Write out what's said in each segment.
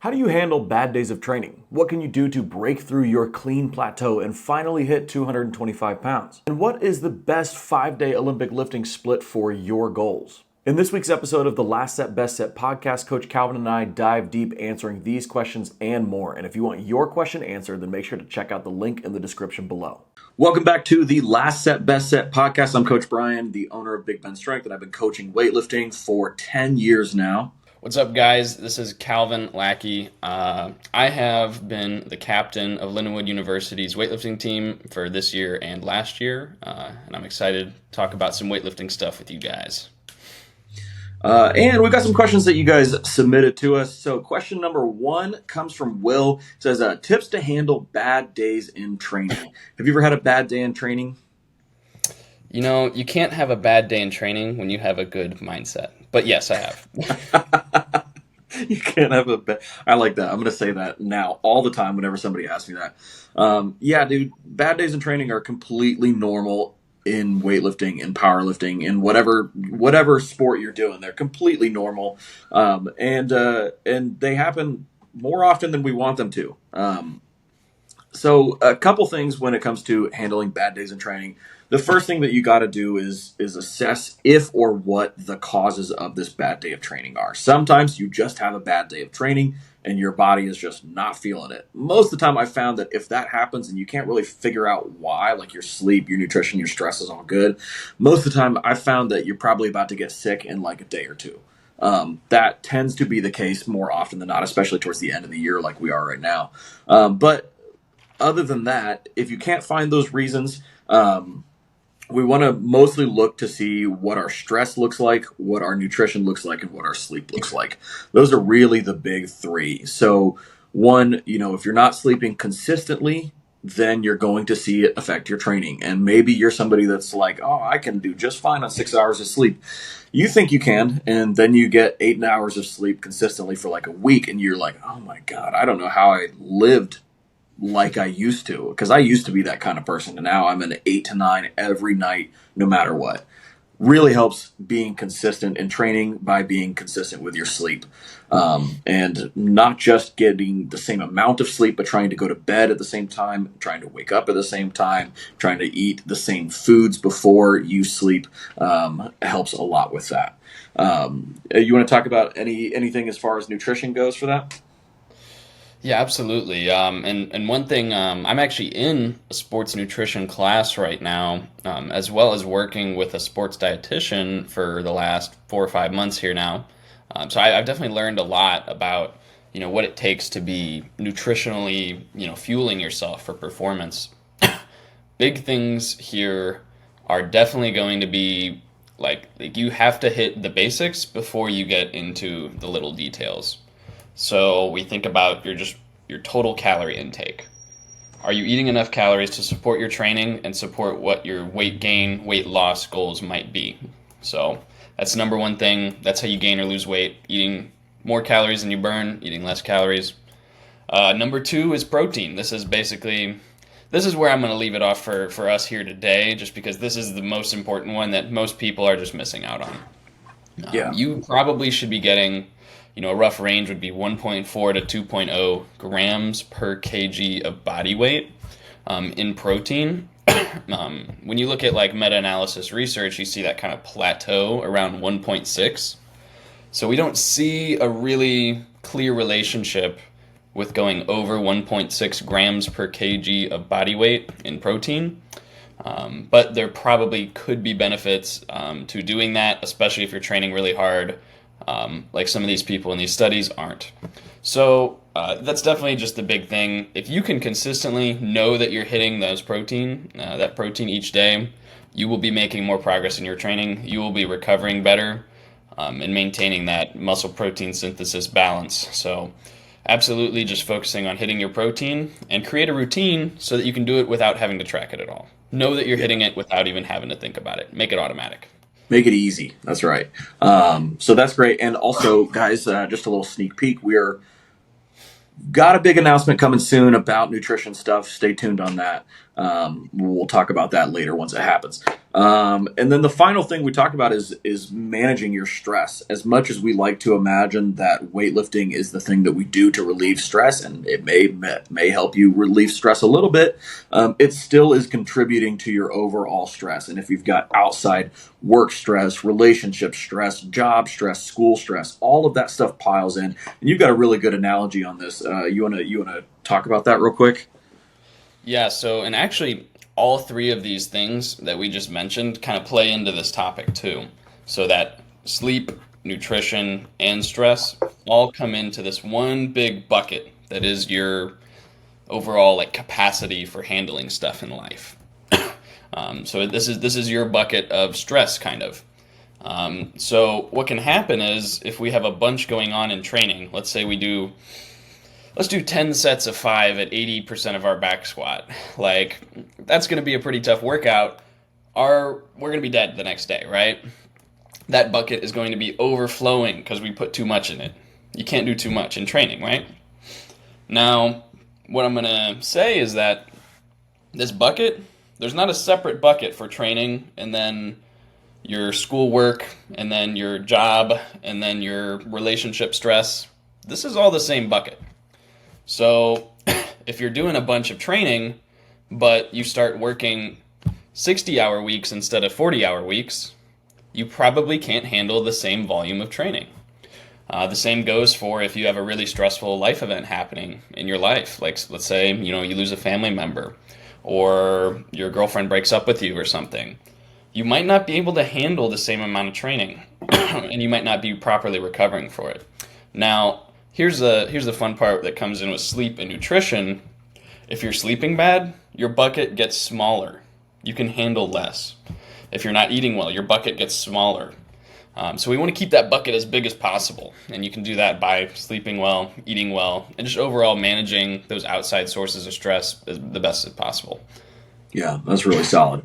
How do you handle bad days of training? What can you do to break through your clean plateau and finally hit 225 pounds? And what is the best 5-day Olympic lifting split for your goals? In this week's episode of the Last Set Best Set podcast, Coach Calvin and I dive deep answering these questions and more. And if you want your question answered, then make sure to check out the link in the description below. Welcome back to the Last Set Best Set podcast. I'm Coach Brian, the owner of Big Ben Strength, and I've been coaching weightlifting for 10 years now. What's up, guys? This is Calvin Lackey. I have been the captain of Lindenwood University's weightlifting team for this year and last year, and I'm excited to talk about some weightlifting stuff with you guys. And we've got some questions that you guys submitted to us. So question number 1 comes from Will. It says, tips to handle bad days in training. Have you ever had a bad day in training? You know, you can't have a bad day in training when you have a good mindset. But yes, I have. You can't have a bad... I like that. I'm going to say that now all the time whenever somebody asks me that. Yeah, dude, bad days in training are completely normal in weightlifting, in powerlifting, in whatever sport you're doing. They're completely normal. And they happen more often than we want them to. So a couple things when it comes to handling bad days in training. The first thing that you got to do is assess if or what the causes of this bad day of training are. Sometimes you just have a bad day of training and your body is just not feeling it. Most of the time I found that if that happens and you can't really figure out why, like your sleep, your nutrition, your stress is all good, most of the time I found that you're probably about to get sick in like a day or two. That tends to be the case more often than not, especially towards the end of the year like we are right now. But other than that, if you can't find those reasons, we want to mostly look to see what our stress looks like, what our nutrition looks like, and what our sleep looks like. Those are really the big 3. So one, if you're not sleeping consistently, then you're going to see it affect your training. And maybe you're somebody that's like, oh, I can do just fine on 6 hours of sleep. You think you can, and then you get 8 hours of sleep consistently for like a week, and you're like, oh my God, I don't know how I lived like I used to, because I used to be that kind of person, and now I'm an 8 to 9 every night, no matter what. Really helps being consistent in training by being consistent with your sleep, and not just getting the same amount of sleep, but trying to go to bed at the same time, trying to wake up at the same time, trying to eat the same foods before you sleep, helps a lot with that. You want to talk about anything as far as nutrition goes for that? Yeah, absolutely. And one thing, I'm actually in a sports nutrition class right now, as well as working with a sports dietitian for the last 4 or 5 months here now. So I've definitely learned a lot about, what it takes to be nutritionally, fueling yourself for performance. Big things here are definitely going to be like you have to hit the basics before you get into the little details. So we think about your total calorie intake. Are you eating enough calories to support your training and support what your weight gain, weight loss goals might be? So that's the number one thing. That's how you gain or lose weight. Eating more calories than you burn, eating less calories. Number 2 is protein. This is where I'm going to leave it off for us here today, just because this is the most important one that most people are just missing out on. Yeah. You probably should be getting, a rough range would be 1.4 to 2.0 grams per kg of body weight in protein. When you look at like meta-analysis research, you see that kind of plateau around 1.6. So we don't see a really clear relationship with going over 1.6 grams per kg of body weight in protein. But there probably could be benefits to doing that, especially if you're training really hard, like some of these people in these studies aren't. So that's definitely just the big thing. If you can consistently know that you're hitting that protein each day, you will be making more progress in your training. You will be recovering better and maintaining that muscle protein synthesis balance. So absolutely just focusing on hitting your protein and create a routine so that you can do it without having to track it at all. Know that you're hitting it without even having to think about it. Make it automatic. Make it easy. That's right. So that's great. And also, guys, just a little sneak peek. Got a big announcement coming soon about nutrition stuff. Stay tuned on that. We'll talk about that later once it happens. And then the final thing we talked about is managing your stress. As much as we like to imagine that weightlifting is the thing that we do to relieve stress, and it may help you relieve stress a little bit, it still is contributing to your overall stress. And if you've got outside work stress, relationship stress, job stress, school stress, all of that stuff piles in. And you've got a really good analogy on this. You wanna talk about that real quick? Yeah, so, and actually, all three of these things that we just mentioned kind of play into this topic too. So that sleep, nutrition, and stress all come into this one big bucket that is your overall like capacity for handling stuff in life. So this is your bucket of stress, kind of. So what can happen is if we have a bunch going on in training, let's do 10 sets of 5 at 80% of our back squat. Like, that's going to be a pretty tough workout. We're going to be dead the next day, right? That bucket is going to be overflowing because we put too much in it. You can't do too much in training, right? Now, what I'm going to say is that this bucket, there's not a separate bucket for training and then your schoolwork and then your job and then your relationship stress. This is all the same bucket. So if you're doing a bunch of training, but you start working 60-hour weeks instead of 40-hour weeks, you probably can't handle the same volume of training. The same goes for if you have a really stressful life event happening in your life. Like, let's say, you lose a family member or your girlfriend breaks up with you or something. You might not be able to handle the same amount of training and you might not be properly recovering for it. Now, here's the fun part that comes in with sleep and nutrition. If you're sleeping bad, your bucket gets smaller. You can handle less. If you're not eating well, your bucket gets smaller. So we want to keep that bucket as big as possible. And you can do that by sleeping well, eating well, and just overall managing those outside sources of stress as the best as possible. Yeah, that's really solid.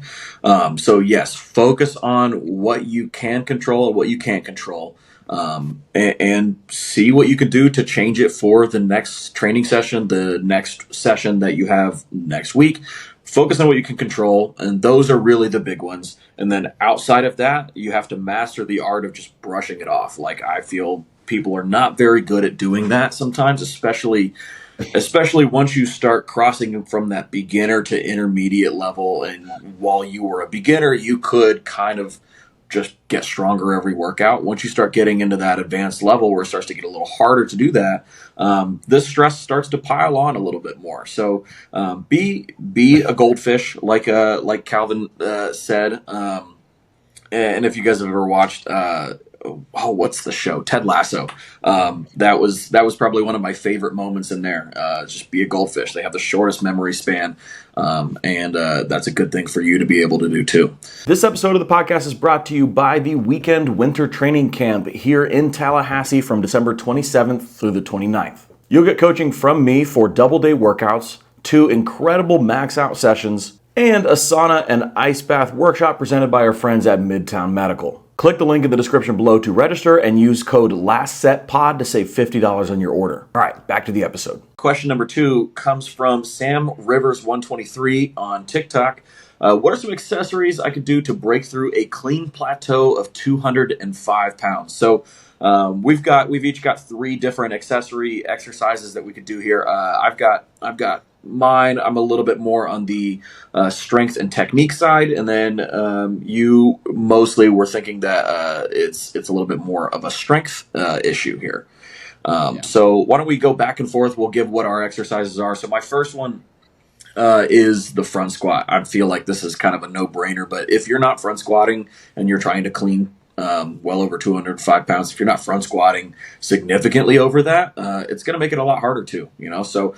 So yes, focus on what you can control and what you can't control. And see what you can do to change it for the next training session, the next session that you have next week. Focus on what you can control, and those are really the big ones. And then outside of that, you have to master the art of just brushing it off. Like, I feel people are not very good at doing that sometimes, especially once you start crossing from that beginner to intermediate level. And while you were a beginner, you could kind of just get stronger every workout. Once you start getting into that advanced level where it starts to get a little harder to do that, this stress starts to pile on a little bit more. So be a goldfish, like Calvin said. And if you guys have ever watched what's the show? Ted Lasso. That was probably one of my favorite moments in there. Just be a goldfish. They have the shortest memory span, and that's a good thing for you to be able to do too. This episode of the podcast is brought to you by the Weekend Winter Training Camp here in Tallahassee from December 27th through the 29th. You'll get coaching from me for double-day workouts, 2 incredible max-out sessions, and a sauna and ice bath workshop presented by our friends at Midtown Medical. Click the link in the description below to register and use code LASTSETPOD to save $50 on your order. All right, back to the episode. Question number 2 comes from Sam Rivers 123 on TikTok. What are some accessories I could do to break through a clean plateau of 205 pounds? So we've each got 3 different accessory exercises that we could do here. I've got mine. I'm a little bit more on the strength and technique side, and then you mostly were thinking that it's a little bit more of a strength issue here. So why don't we go back and forth? We'll give what our exercises are. So my first one is the front squat. I feel like this is kind of a no-brainer, but if you're not front squatting and you're trying to clean well over 205 pounds, if you're not front squatting significantly over that, it's going to make it a lot harder too, so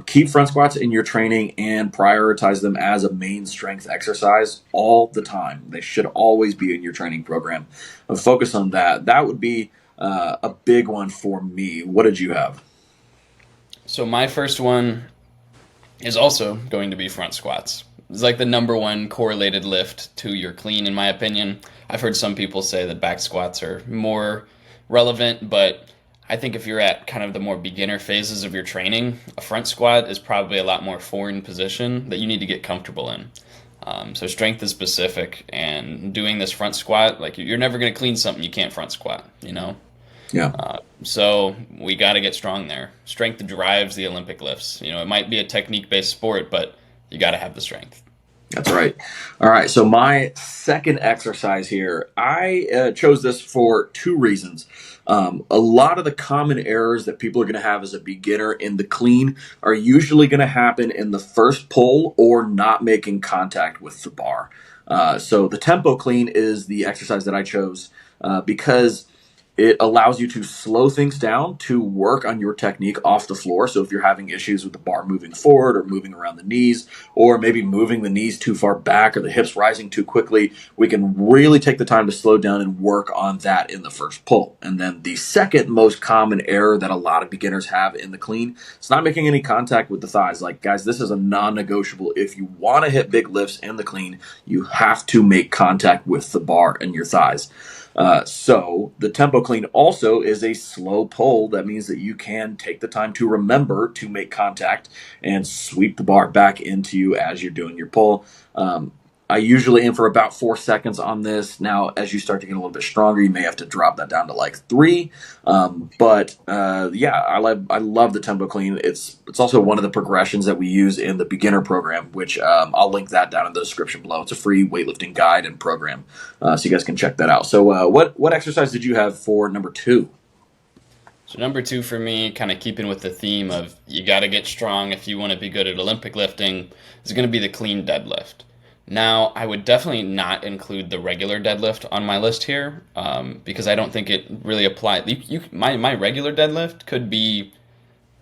keep front squats in your training and prioritize them as a main strength exercise all the time. They should always be in your training program. Focus on that. That would be a big one for me. What did you have? So my first one is also going to be front squats. It's like the number one correlated lift to your clean, in my opinion. I've heard some people say that back squats are more relevant, but I think if you're at kind of the more beginner phases of your training, a front squat is probably a lot more foreign position that you need to get comfortable in. So strength is specific, and doing this front squat, like you're never going to clean something you can't front squat, you know? Yeah. So we got to get strong there. Strength drives the Olympic lifts. You know, it might be a technique-based sport, but you got to have the strength. That's right. All right. So my second exercise here, I chose this for two reasons. A lot of the common errors that people are going to have as a beginner in the clean are usually going to happen in the first pull or not making contact with the bar. So the tempo clean is the exercise that I chose because it allows you to slow things down to work on your technique off the floor. So if you're having issues with the bar moving forward or moving around the knees, or maybe moving the knees too far back or the hips rising too quickly, we can really take the time to slow down and work on that in the first pull. And then the second most common error that a lot of beginners have in the clean, it's not making any contact with the thighs. Like, guys, this is a non-negotiable. If you want to hit big lifts in the clean, you have to make contact with the bar and your thighs. So the tempo clean also is a slow pull. That means that you can take the time to remember to make contact and sweep the bar back into you as you're doing your pull. I usually aim for about 4 seconds on this. Now, as you start to get a little bit stronger, you may have to drop that down to like 3. Yeah, I love the tempo clean. It's also one of the progressions that we use in the beginner program, which I'll link that down in the description below. It's a free weightlifting guide and program, so you guys can check that out. So, what exercise did you have for number 2? So number 2 for me, kind of keeping with the theme of you got to get strong if you want to be good at Olympic lifting, is going to be the clean deadlift. Now, I would definitely not include the regular deadlift on my list here because I don't think it really applies. My regular deadlift could be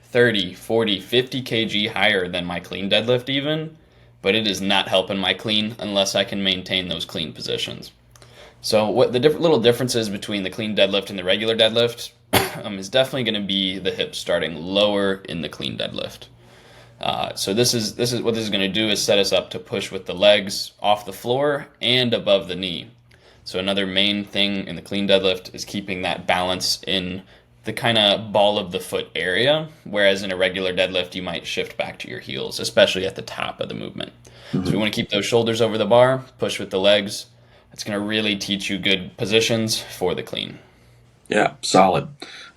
30, 40, 50 kg higher than my clean deadlift even, but it is not helping my clean unless I can maintain those clean positions. So what the little differences between the clean deadlift and the regular deadlift is definitely going to be the hips starting lower in the clean deadlift. So this is what this is going to do is set us up to push with the legs off the floor and above the knee. So another main thing in the clean deadlift is keeping that balance in the kind of ball of the foot area, whereas in a regular deadlift you might shift back to your heels, especially at the top of the movement. Mm-hmm. So we want to keep those shoulders over the bar, push with the legs. It's going to really teach you good positions for the clean. Yeah, solid.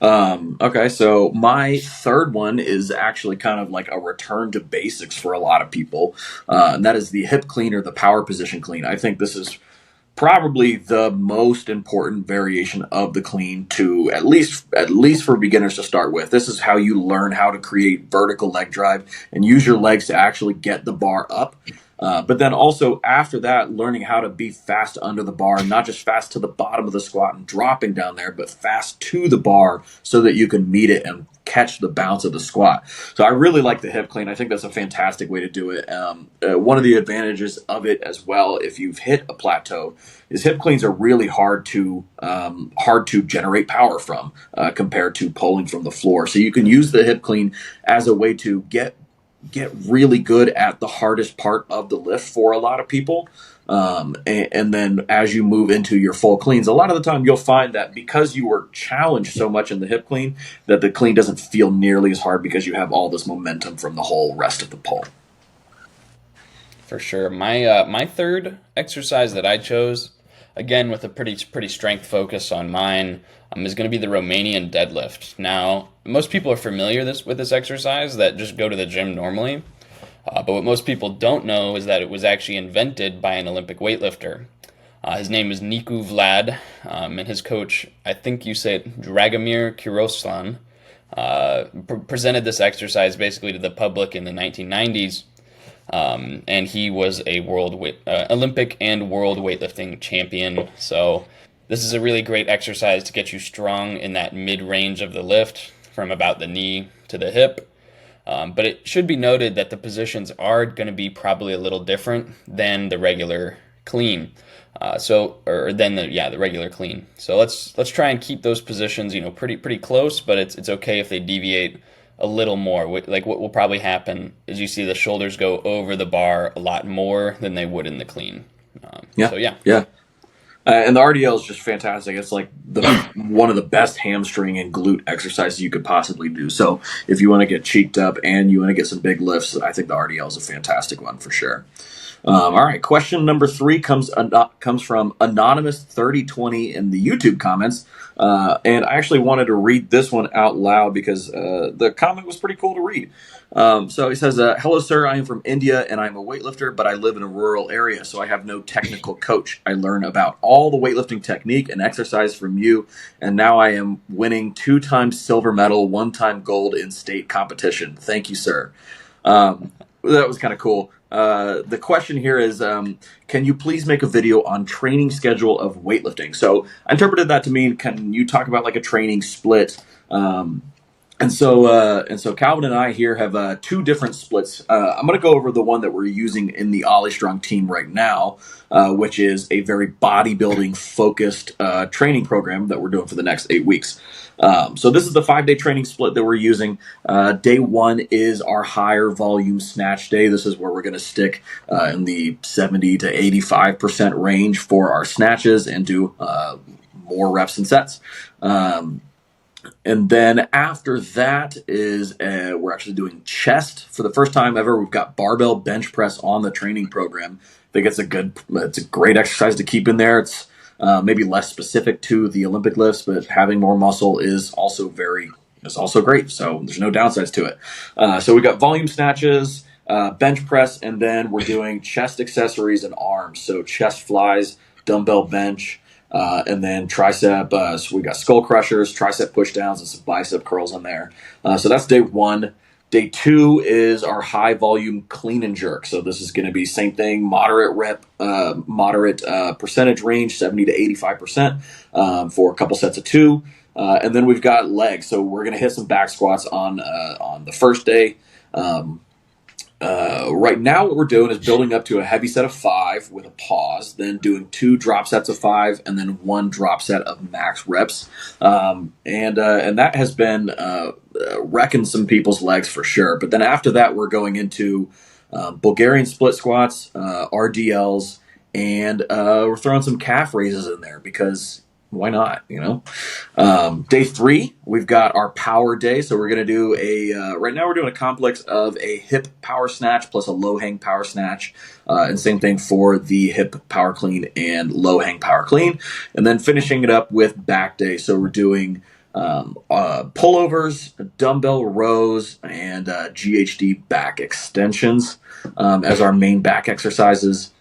Okay, so my third one is actually kind of like a return to basics for a lot of people, and that is the hip clean or the power position clean. I think this is probably the most important variation of the clean to at least for beginners to start with. This is how you learn how to create vertical leg drive and use your legs to actually get the bar up. But then also after that, learning how to be fast under the bar, not just fast to the bottom of the squat and dropping down there, but fast to the bar so that you can meet it and catch the bounce of the squat. So I really like the hip clean. I think that's a fantastic way to do it. One of the advantages of it as well, if you've hit a plateau, is hip cleans are really hard to generate power from compared to pulling from the floor. So you can use the hip clean as a way to get really good at the hardest part of the lift for a lot of people. And then as you move into your full cleans, a lot of the time you'll find that because you were challenged so much in the hip clean, that the clean doesn't feel nearly as hard because you have all this momentum from the whole rest of the pull. For sure. My third exercise that I chose, again with a pretty strength focus on mine, is going to be the Romanian deadlift. Now, most people are familiar with this exercise that just go to the gym normally. But what most people don't know is that it was actually invented by an Olympic weightlifter. His name is Nicu Vlad, and his coach, I think you say it, Dragomir Kiroslan, presented this exercise basically to the public in the 1990s. And he was a Olympic and world weightlifting champion. So this is a really great exercise to get you strong in that mid-range of the lift from about the knee to the hip. But it should be noted that the positions are going to be probably a little different than the regular clean. The regular clean. So let's try and keep those positions, pretty close, but it's okay if they deviate a little more. Like what will probably happen is you see the shoulders go over the bar a lot more than they would in the clean. Yeah. And the RDL is just fantastic. It's like the one of the best hamstring and glute exercises you could possibly do. So if you want to get cheeked up and you want to get some big lifts, I think the RDL is a fantastic one for sure. All right, question number 3 comes from Anonymous3020 in the YouTube comments. And I actually wanted to read this one out loud because the comment was pretty cool to read. So he says, hello, sir. I am from India and I'm a weightlifter, but I live in a rural area, so I have no technical coach. I learn about all the weightlifting technique and exercise from you, and now I am winning 2 times silver medal, 1 time gold in state competition. Thank you, sir. That was kind of cool. The question here is, can you please make a video on training schedule of weightlifting? So I interpreted that to mean, can you talk about like a training split? And so Calvin and I here have 2 different splits. I'm going to go over the one that we're using in the OlyStrong team right now, which is a very bodybuilding focused training program that we're doing for the next 8 weeks. So this is the 5-day training split that we're using. Day 1 is our higher volume snatch day. This is where we're going to stick in the 70 to 85% range for our snatches and do more reps and sets. And then after that is we're actually doing chest for the first time ever. We've got barbell bench press on the training program. I think it's a great exercise to keep in there. It's maybe less specific to the Olympic lifts, but having more muscle is also great. So there's no downsides to it. So we got volume snatches, bench press, and then we're doing chest accessories and arms. So chest flies, dumbbell bench. And then tricep, so we got skull crushers, tricep push downs, and some bicep curls in there. So that's day 1. Day 2 is our high volume clean and jerk. So this is going to be same thing, moderate percentage range, 70 to 85% for a couple sets of 2. And then we've got legs. So we're going to hit some back squats on the first day. Right now what we're doing is building up to a heavy set of 5 with a pause, then doing 2 drop sets of 5, and then 1 drop set of max reps. And that has been wrecking some people's legs for sure. But then after that, we're going into Bulgarian split squats, RDLs, and we're throwing some calf raises in there because why not, Day 3, we've got our power day. So we're going to do right now we're doing a complex of a hip power snatch plus a low hang power snatch. And same thing for the hip power clean and low hang power clean. And then finishing it up with back day. So we're doing pullovers, dumbbell rows, and GHD back extensions as our main back exercises.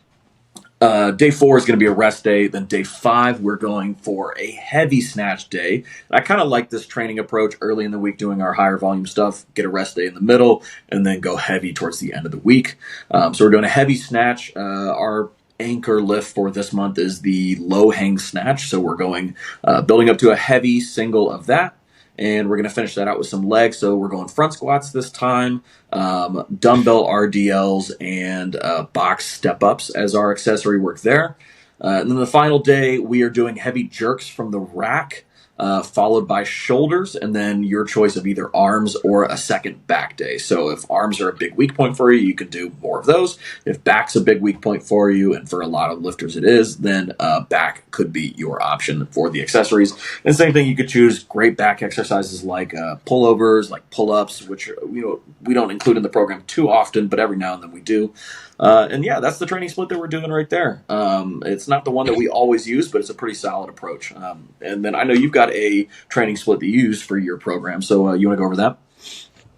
Day 4 is going to be a rest day. Then day 5, we're going for a heavy snatch day. And I kind of like this training approach early in the week, doing our higher volume stuff, get a rest day in the middle, and then go heavy towards the end of the week. So we're doing a heavy snatch. Our anchor lift for this month is the low hang snatch. So we're going building up to a heavy single of that. And we're going to finish that out with some legs. So we're going front squats this time, dumbbell RDLs, and box step-ups as our accessory work there. And then the final day, we are doing heavy jerks from the rack, followed by shoulders, and then your choice of either arms or a second back day. So if arms are a big weak point for you, you can do more of those. If back's a big weak point for you, and for a lot of lifters it is, then back could be your option for the accessories. And same thing, you could choose great back exercises like pullovers, like pull-ups, which we don't include in the program too often, but every now and then we do. And yeah, that's the training split that we're doing right there. It's not the one that we always use, but it's a pretty solid approach. And then I know you've got a training split that you use for your program. So you want to go over that?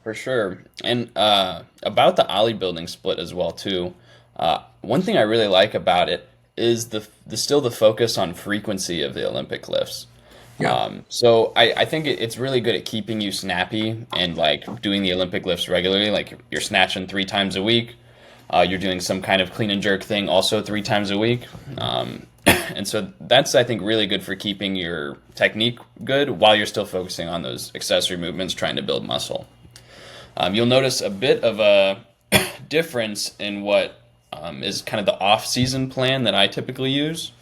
For sure. And about the Ollie building split as well too. One thing I really like about it is still the focus on frequency of the Olympic lifts. Yeah. So I think it's really good at keeping you snappy and like doing the Olympic lifts regularly. Like you're snatching 3 times a week. You're doing some kind of clean and jerk thing also 3 times a week. And so that's, I think, really good for keeping your technique good while you're still focusing on those accessory movements, trying to build muscle. You'll notice a bit of a difference in what is kind of the off-season plan that I typically use.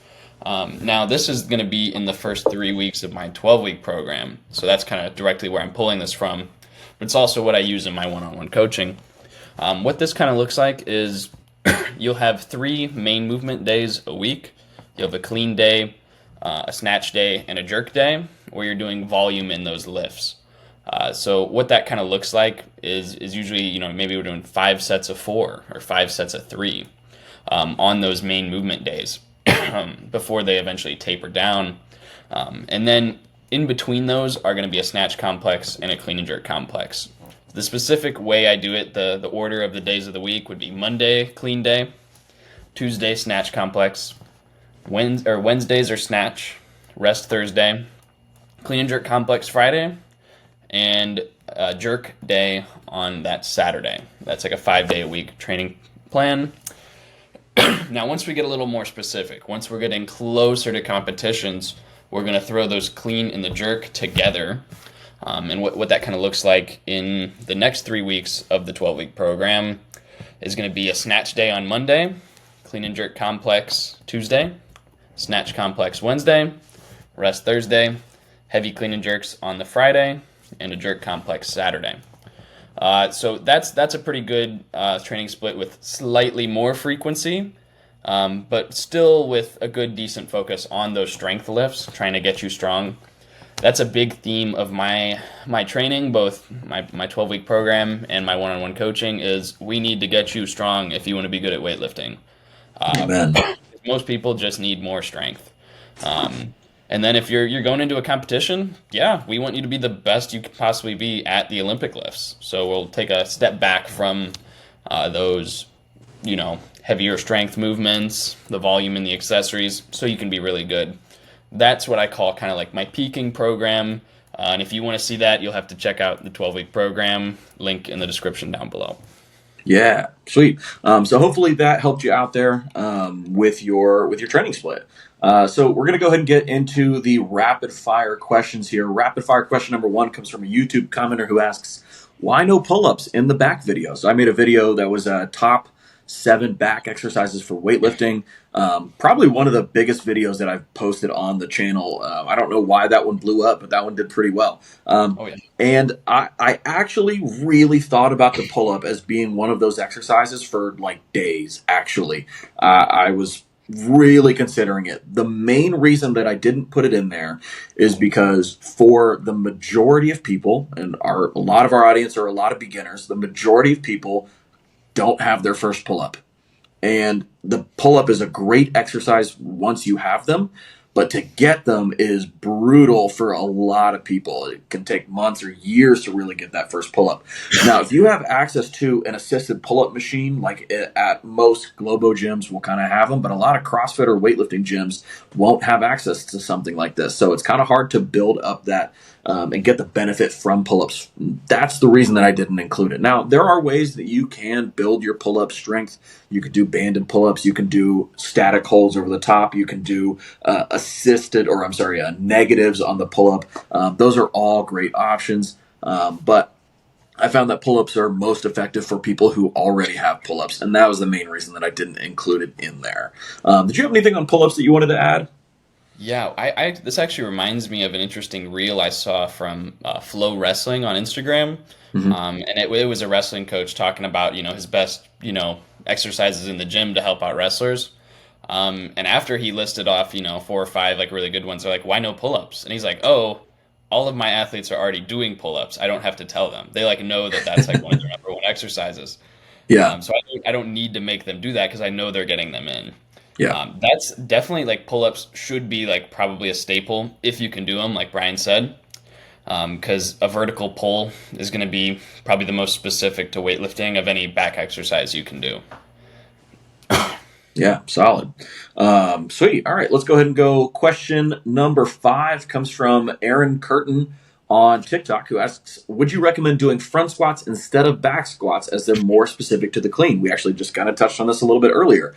Now, this is going to be in the first 3 weeks of my 12-week program. So that's kind of directly where I'm pulling this from. But it's also what I use in my one-on-one coaching. What this kind of looks like is you'll have 3 main movement days a week. You have a clean day, a snatch day, and a jerk day, where you're doing volume in those lifts. So what that kind of looks like is usually, maybe we're doing 5 sets of 4 or 5 sets of 3 on those main movement days before they eventually taper down. And then in between those are going to be a snatch complex and a clean and jerk complex. The specific way I do it, the order of the days of the week would be Monday, clean day, Tuesday, snatch complex, Wednesdays are snatch, rest Thursday, clean and jerk complex Friday, and a jerk day on that Saturday. That's like a 5-day-a-week training plan. Now, once we get a little more specific, once we're getting closer to competitions, we're going to throw those clean and the jerk together. And what that kind of looks like in the next 3 weeks of the 12-week program is going to be a snatch day on Monday, clean and jerk complex Tuesday, snatch complex Wednesday, rest Thursday, heavy clean and jerks on the Friday, and a jerk complex Saturday. So that's a pretty good training split with slightly more frequency, but still with a good, decent focus on those strength lifts, trying to get you strong. That's a big theme of my training, both my 12-week program and my one-on-one coaching, is we need to get you strong if you want to be good at weightlifting. Amen. Most people just need more strength. And then if you're going into a competition, yeah, we want you to be the best you could possibly be at the Olympic lifts. So we'll take a step back from those, heavier strength movements, the volume and the accessories, so you can be really good. That's what I call kind of like my peaking program. And if you want to see that, you'll have to check out the 12-week program, link in the description down below. Yeah, sweet. So hopefully that helped you out there with your training split. So we're going to go ahead and get into the rapid fire questions here. Rapid fire question number 1 comes from a YouTube commenter who asks, why no pull-ups in the back video? So I made a video that was top 7 back exercises for weightlifting. Probably one of the biggest videos that I've posted on the channel. I don't know why that one blew up, but that one did pretty well. Oh, yeah. And I actually really thought about the pull-up as being one of those exercises for like days, actually. I was really considering it. The main reason that I didn't put it in there is because for the majority of people, and a lot of our audience are a lot of beginners, the majority of people don't have their first pull-up. And the pull-up is a great exercise once you have them, but to get them is brutal for a lot of people. It can take months or years to really get that first pull-up. Now, if you have access to an assisted pull-up machine, like at most Globo gyms will kind of have them, but a lot of CrossFit or weightlifting gyms won't have access to something like this. So it's kind of hard to build up that and get the benefit from pull-ups. That's the reason that I didn't include it. Now, there are ways that you can build your pull-up strength. You could do banded pull-ups. You can do static holds over the top. You can do negatives on the pull-up. Those are all great options. But I found that pull-ups are most effective for people who already have pull-ups. And that was the main reason that I didn't include it in there. Did you have anything on pull-ups that you wanted to add? Yeah, this actually reminds me of an interesting reel I saw from Flow Wrestling on Instagram. Mm-hmm. And it was a wrestling coach talking about, his best, exercises in the gym to help out wrestlers. And after he listed off, 4 or 5 like really good ones, they're like, why no pull-ups? And he's like, oh, all of my athletes are already doing pull-ups. I don't have to tell them. They know that that's like one of their number 1 exercises. Yeah. So I don't need to make them do that because I know they're getting them in. Yeah. That's definitely like pull-ups should be like probably a staple if you can do them, like Brian said, because a vertical pull is going to be probably the most specific to weightlifting of any back exercise you can do. Yeah, solid. Sweet. All right, let's go ahead and go. Question number 5 comes from Aaron Curtin on TikTok, who asks, would you recommend doing front squats instead of back squats as they're more specific to the clean? We actually just kind of touched on this a little bit earlier.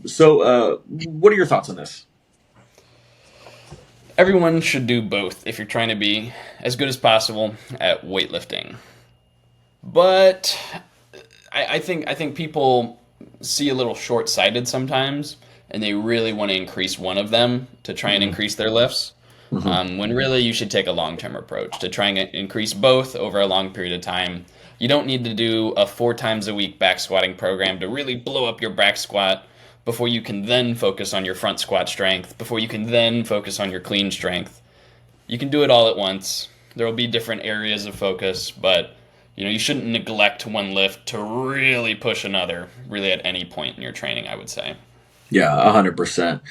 So what are your thoughts on this? Everyone should do both if you're trying to be as good as possible at weightlifting. But I think people see a little short-sighted sometimes, and they really want to increase one of them to try and increase their lifts. When really you should take a long-term approach to trying to increase both over a long period of time. You don't need to do a 4 times a week back squatting program to really blow up your back squat before you can then focus on your front squat strength, before you can then focus on your clean strength. You can do it all at once. There will be different areas of focus, but you shouldn't neglect one lift to really push another, really at any point in your training, I would say. Yeah, 100%.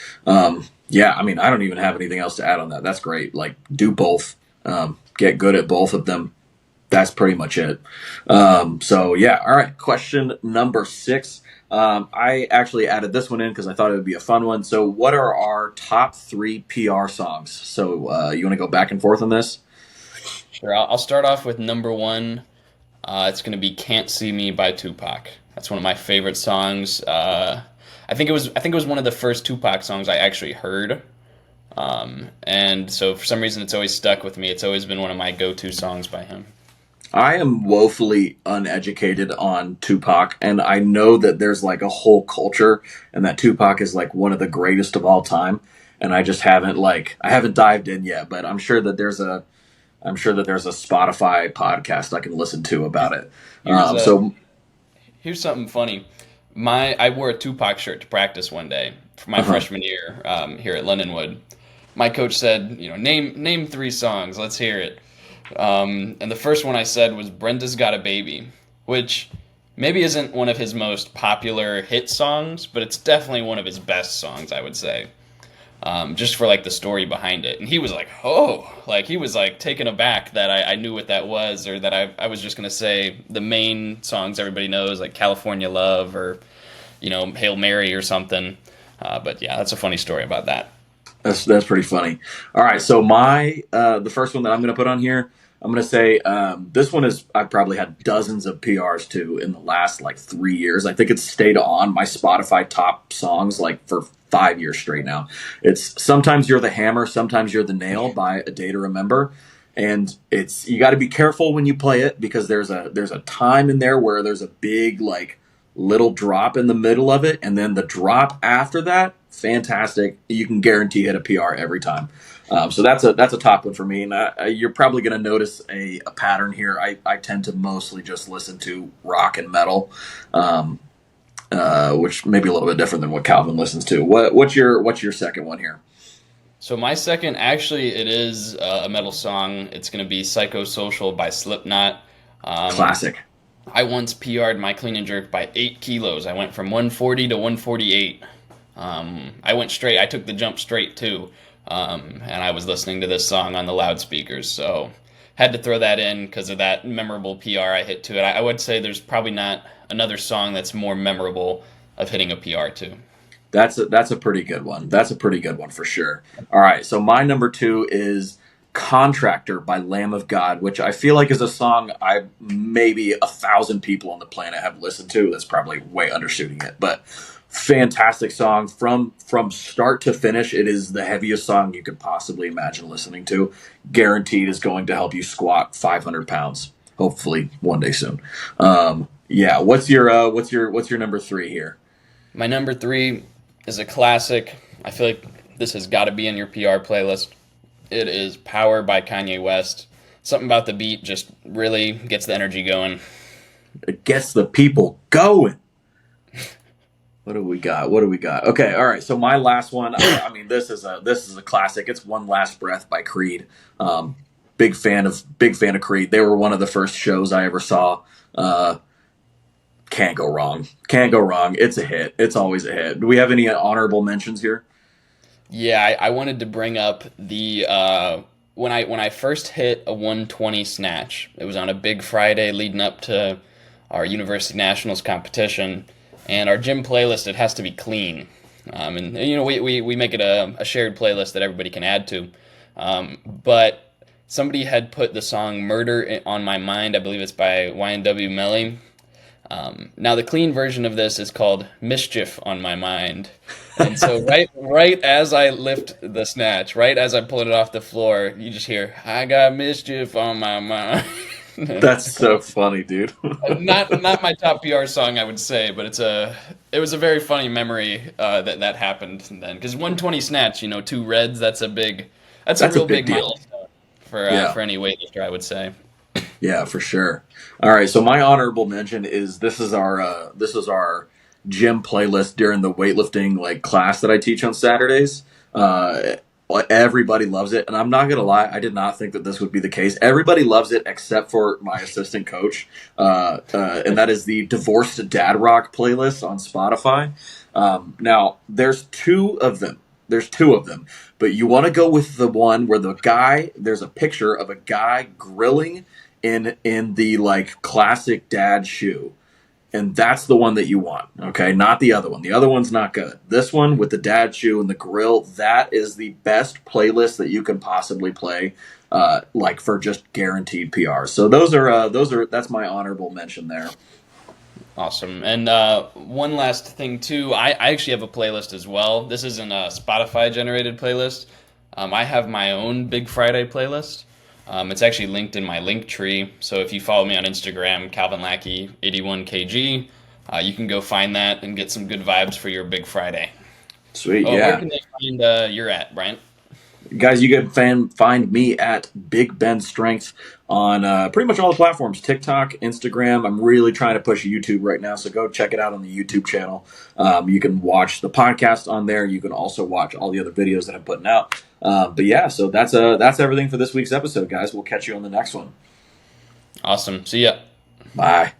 Yeah, I mean, I don't even have anything else to add on that. That's great. Like, do both. Get good at both of them. That's pretty much it. So yeah, all right. Question number 6. I actually added this one in because I thought it would be a fun one. So, what are our top 3 PR songs? So, you want to go back and forth on this? Sure, I'll start off with number 1. It's going to be "Can't See Me" by Tupac. That's one of my favorite songs. I think it was one of the first Tupac songs I actually heard. And so for some reason it's always stuck with me. It's always been one of my go-to songs by him. I am woefully uneducated on Tupac, and I know that there's like a whole culture, and that Tupac is like one of the greatest of all time. And I just haven't dived in yet, but I'm sure that there's a Spotify podcast I can listen to about it. Here's Um, a so, here's something funny. I wore a Tupac shirt to practice one day for my uh-huh. freshman year here at Lindenwood. My coach said, name 3 songs. Let's hear it. And the first one I said was "Brenda's Got a Baby," which maybe isn't one of his most popular hit songs, but it's definitely one of his best songs, I would say. Just for like the story behind it. And he was like, "Oh," like he was like taken aback that I knew what that was, or that I was just gonna say the main songs everybody knows, like "California Love" or "Hail Mary" or something. But yeah, that's a funny story about that. That's pretty funny. All right, so the first one that I'm going to put on here, I'm going to say this one is I've probably had dozens of PRs to in the last like 3 years. I think it's stayed on my Spotify top songs like for 5 years straight now. It's "Sometimes You're the Hammer, Sometimes You're the Nail" by A Day to Remember, and you got to be careful when you play it because there's a time in there where there's a big like little drop in the middle of it, and then the drop after that, fantastic. You can guarantee hit a PR every time. So that's a top one for me. And you're probably going to notice a pattern here. I tend to mostly just listen to rock and metal, um, which may be a little bit different than what Calvin listens to. What's your second one here? So my second, actually, it is a metal song. It's gonna be "Psychosocial" by Slipknot. Um, Classic. I once PR'd my clean and jerk by 8 kilos. I went from 140 to 148. I went straight. I took the jump straight too, and I was listening to this song on the loudspeakers. So had to throw that in because of that memorable PR I hit to it. I would say there's probably not another song that's more memorable of hitting a PR to. That's a pretty good one. That's a pretty good one for sure. All right, so my number 2 is "Contractor" by Lamb of God, which I feel like is a song I maybe 1,000 people on the planet have listened to. That's probably way undershooting it, but fantastic song from start to finish. It is the heaviest song you could possibly imagine listening to. Guaranteed is going to help you squat 500 pounds. Hopefully one day soon. Yeah, what's your number 3 here? My number 3 is a classic. I feel like this has got to be in your PR playlist. It is "Power" by Kanye West. Something about the beat just really gets the energy going. It gets the people going. What do we got? What do we got? Okay, all right. So my last one. I mean, this is a classic. It's "One Last Breath" by Creed. Um, big fan of Creed. They were one of the first shows I ever saw. Uh, can't go wrong. Can't go wrong. It's a hit. It's always a hit. Do we have any honorable mentions here? Yeah, I wanted to bring up the when I first hit a 120 snatch. It was on a big Friday leading up to our university nationals competition, and our gym playlist, it has to be clean. And we make it a shared playlist that everybody can add to. But somebody had put the song "Murder on My Mind." I believe it's by YNW Melly. Now the clean version of this is called "Mischief on My Mind," and so right as I lift the snatch, right as I'm pulling it off the floor, you just hear, "I got mischief on my mind." That's so funny, dude. Not my top PR song, I would say, but it was a very funny memory that happened then, because 120 snatch, 2 reds, that's a That's a real big big deal. milestone Yeah. for any weightlifter, I would say. Yeah, for sure. All right, so my honorable mention is this is our gym playlist during the weightlifting like class that I teach on Saturdays. Everybody loves it, and I'm not gonna lie, I did not think that this would be the case. Everybody loves it except for my assistant coach, and that is the Divorced Dad Rock playlist on Spotify. Now, there's two of them. There's two of them, but you want to go with the one where there's a picture of a guy grilling in the like classic dad shoe. And that's the one that you want, okay? Not the other one. The other one's not good. This one with the dad shoe and the grill, that is the best playlist that you can possibly play, like for just guaranteed PRs. So that's my honorable mention there. Awesome. And one last thing too, I actually have a playlist as well. This isn't a Spotify generated playlist. I have my own Big Friday playlist. It's actually linked in my link tree. So if you follow me on Instagram, Calvin Lackey 81kg, you can go find that and get some good vibes for your Big Friday. Sweet, Oh, where yeah. can they find you're at, Bryant? Guys, you can find me at Big Ben Strength on pretty much all the platforms, TikTok, Instagram. I'm really trying to push YouTube right now, so go check it out on the YouTube channel. You can watch the podcast on there. You can also watch all the other videos that I'm putting out. But yeah, so that's everything for this week's episode, guys. We'll catch you on the next one. Awesome. See ya. Bye.